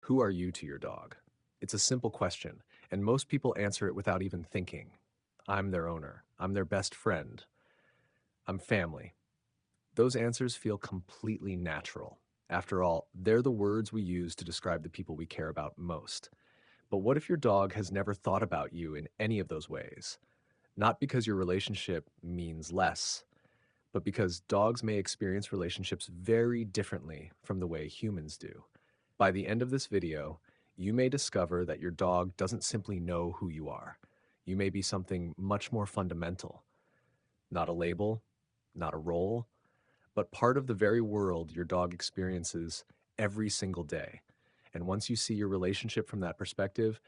Who are you to your dog? It's a simple question, and most people answer it without even thinking. I'm their owner. I'm their best friend. I'm family. Those answers feel completely natural. After all, they're the words we use to describe the people we care about most. But what if your dog has never thought about you in any of those ways? Not because your relationship means less, but because dogs may experience relationships very differently from the way humans do. By the end of this video, you may discover that your dog doesn't simply know who you are. You may be something much more fundamental. Not a label, not a role, but part of the very world your dog experiences every single day. And once you see your relationship from that perspective,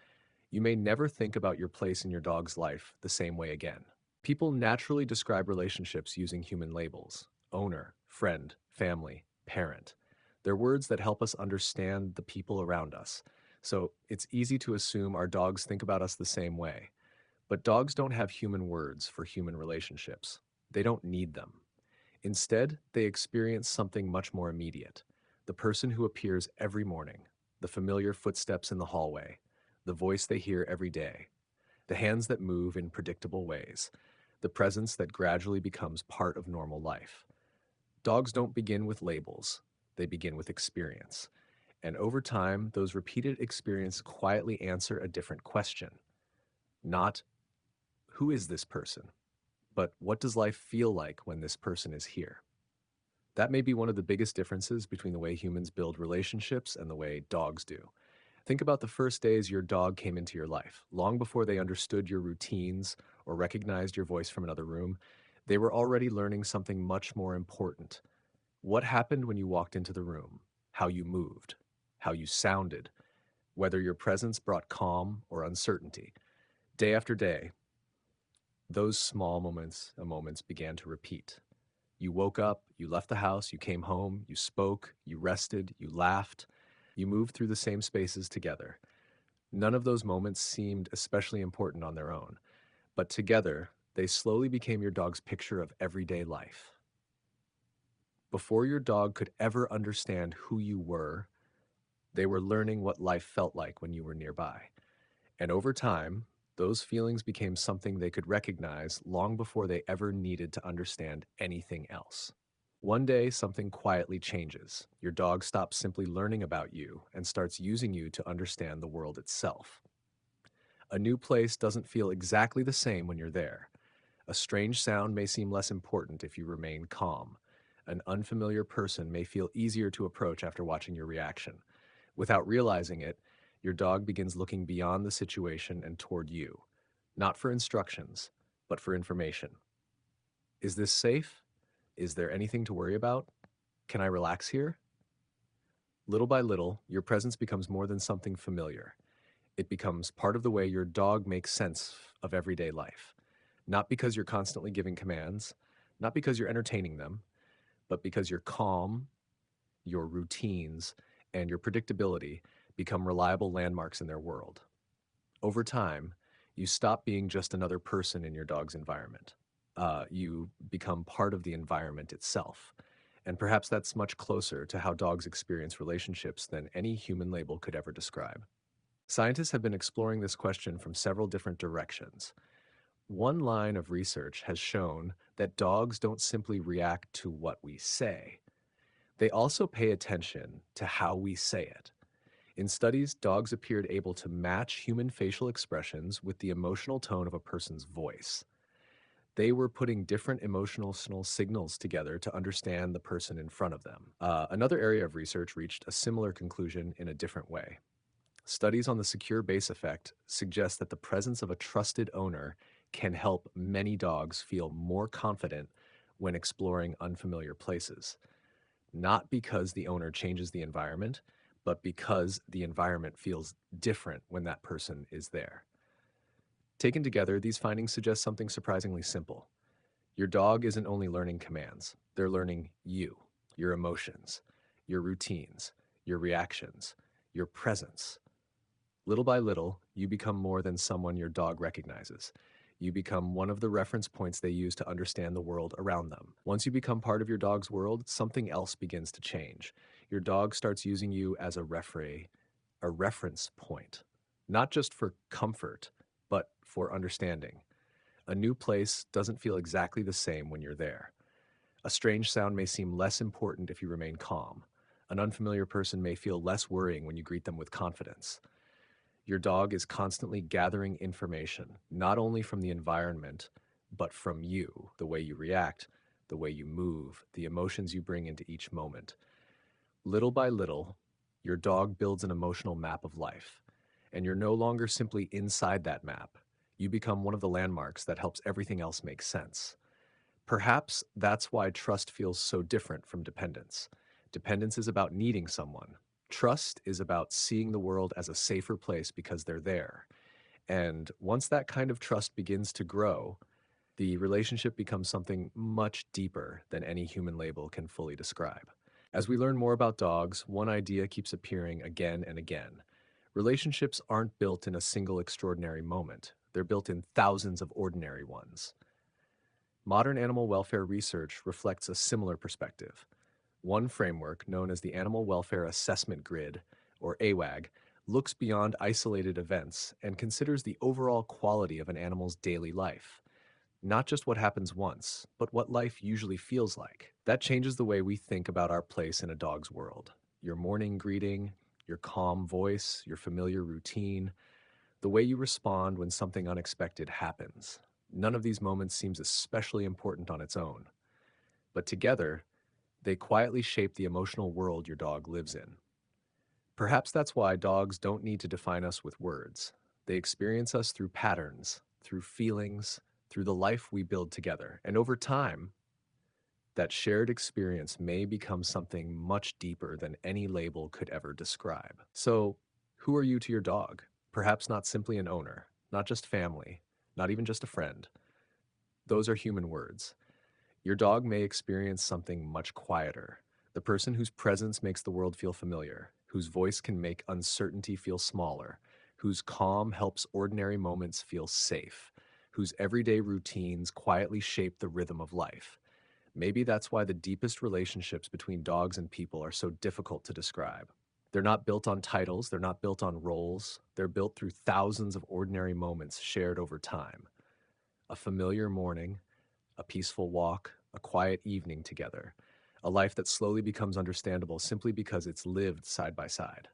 you may never think about your place in your dog's life the same way again. People naturally describe relationships using human labels: owner, friend, family, parent. They're words that help us understand the people around us. So it's easy to assume our dogs think about us the same way. But dogs don't have human words for human relationships. They don't need them. Instead, they experience something much more immediate: the person who appears every morning, the familiar footsteps in the hallway, the voice they hear every day, the hands that move in predictable ways, the presence that gradually becomes part of normal life. Dogs don't begin with labels, they begin with experience. And over time, those repeated experiences quietly answer a different question. Not, who is this person? But what does life feel like when this person is here? That may be one of the biggest differences between the way humans build relationships and the way dogs do. Think about the first days your dog came into your life. Long before they understood your routines or recognized your voice from another room, they were already learning something much more important. What happened when you walked into the room? How you moved? How you sounded? Whether your presence brought calm or uncertainty. Day after day, those small moments began to repeat. You woke up, you left the house, you came home, you spoke, you rested, you laughed, you moved through the same spaces together. None of those moments seemed especially important on their own, but together, they slowly became your dog's picture of everyday life. Before your dog could ever understand who you were, they were learning what life felt like when you were nearby. And over time, those feelings became something they could recognize long before they ever needed to understand anything else. One day, something quietly changes. Your dog stops simply learning about you and starts using you to understand the world itself. A new place doesn't feel exactly the same when you're there. A strange sound may seem less important if you remain calm. An unfamiliar person may feel easier to approach after watching your reaction. Without realizing it, your dog begins looking beyond the situation and toward you, not for instructions, but for information. Is this safe? Is there anything to worry about? Can I relax here? Little by little, your presence becomes more than something familiar. It becomes part of the way your dog makes sense of everyday life. Not because you're constantly giving commands, not because you're entertaining them, but because your calm, your routines, and your predictability become reliable landmarks in their world. Over time, you stop being just another person in your dog's environment. You become part of the environment itself. And perhaps that's much closer to how dogs experience relationships than any human label could ever describe. Scientists have been exploring this question from several different directions. One line of research has shown that dogs don't simply react to what we say, they also pay attention to how we say it. In studies, dogs appeared able to match human facial expressions with the emotional tone of a person's voice. They were putting different emotional signals together to understand the person in front of them. Another area of research reached a similar conclusion in a different way. Studies on the secure base effect suggest that the presence of a trusted owner can help many dogs feel more confident when exploring unfamiliar places. Not because the owner changes the environment, but because the environment feels different when that person is there. Taken together, these findings suggest something surprisingly simple. Your dog isn't only learning commands, they're learning you, your emotions, your routines, your reactions, your presence. Little by little, you become more than someone your dog recognizes. You become one of the reference points they use to understand the world around them. Once you become part of your dog's world, something else begins to change. Your dog starts using you as a a reference point, not just for comfort, but for understanding. A new place doesn't feel exactly the same when you're there. A strange sound may seem less important if you remain calm. An unfamiliar person may feel less worrying when you greet them with confidence. Your dog is constantly gathering information, not only from the environment, but from you, the way you react, the way you move, the emotions you bring into each moment. Little by little, your dog builds an emotional map of life, and you're no longer simply inside that map. You become one of the landmarks that helps everything else make sense. Perhaps that's why trust feels so different from dependence. Dependence is about needing someone. Trust is about seeing the world as a safer place because they're there. And once that kind of trust begins to grow, the relationship becomes something much deeper than any human label can fully describe. As we learn more about dogs, one idea keeps appearing again and again. Relationships aren't built in a single extraordinary moment, they're built in thousands of ordinary ones. Modern animal welfare research reflects a similar perspective. One framework, known as the Animal Welfare Assessment Grid, or AWAG, looks beyond isolated events and considers the overall quality of an animal's daily life. Not just what happens once, but what life usually feels like. That changes the way we think about our place in a dog's world. Your morning greeting, your calm voice, your familiar routine, the way you respond when something unexpected happens. None of these moments seems especially important on its own, but together, they quietly shape the emotional world your dog lives in. Perhaps that's why dogs don't need to define us with words. They experience us through patterns, through feelings, through the life we build together. And over time, that shared experience may become something much deeper than any label could ever describe. So, who are you to your dog? Perhaps not simply an owner, not just family, not even just a friend. Those are human words. Your dog may experience something much quieter. The person whose presence makes the world feel familiar, whose voice can make uncertainty feel smaller, whose calm helps ordinary moments feel safe, whose everyday routines quietly shape the rhythm of life. Maybe that's why the deepest relationships between dogs and people are so difficult to describe. They're not built on titles, they're not built on roles, they're built through thousands of ordinary moments shared over time. A familiar morning, a peaceful walk, a quiet evening together, a life that slowly becomes understandable simply because it's lived side by side.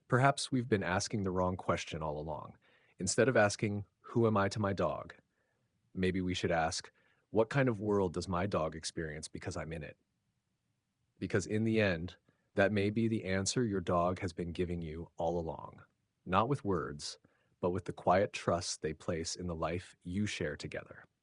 Perhaps we've been asking the wrong question all along. Instead of asking, "Who am I to my dog?" maybe we should ask, "What kind of world does my dog experience because I'm in it?" Because in the end, that may be the answer your dog has been giving you all along. Not with words, but with the quiet trust they place in the life you share together.